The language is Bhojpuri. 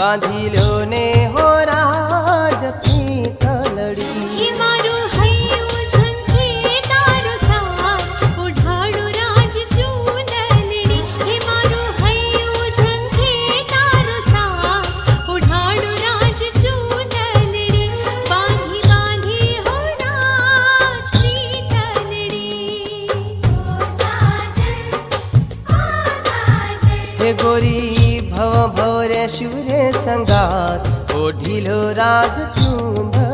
बांधी लो ने हो राज पीतलड़ी। हे मारो हयो झंखे तारो साथ ओढ़ाड़ो राज चूंदलड़ी। हे मारो हयो झंखे तारो साथ ओढ़ाड़ो राज चूंदलड़ी। बांधी बांधी हो राज पीतलड़ी। हे गोरी भव भव रे शूरे संगात ओढ़िलो राज चूंदड़ी।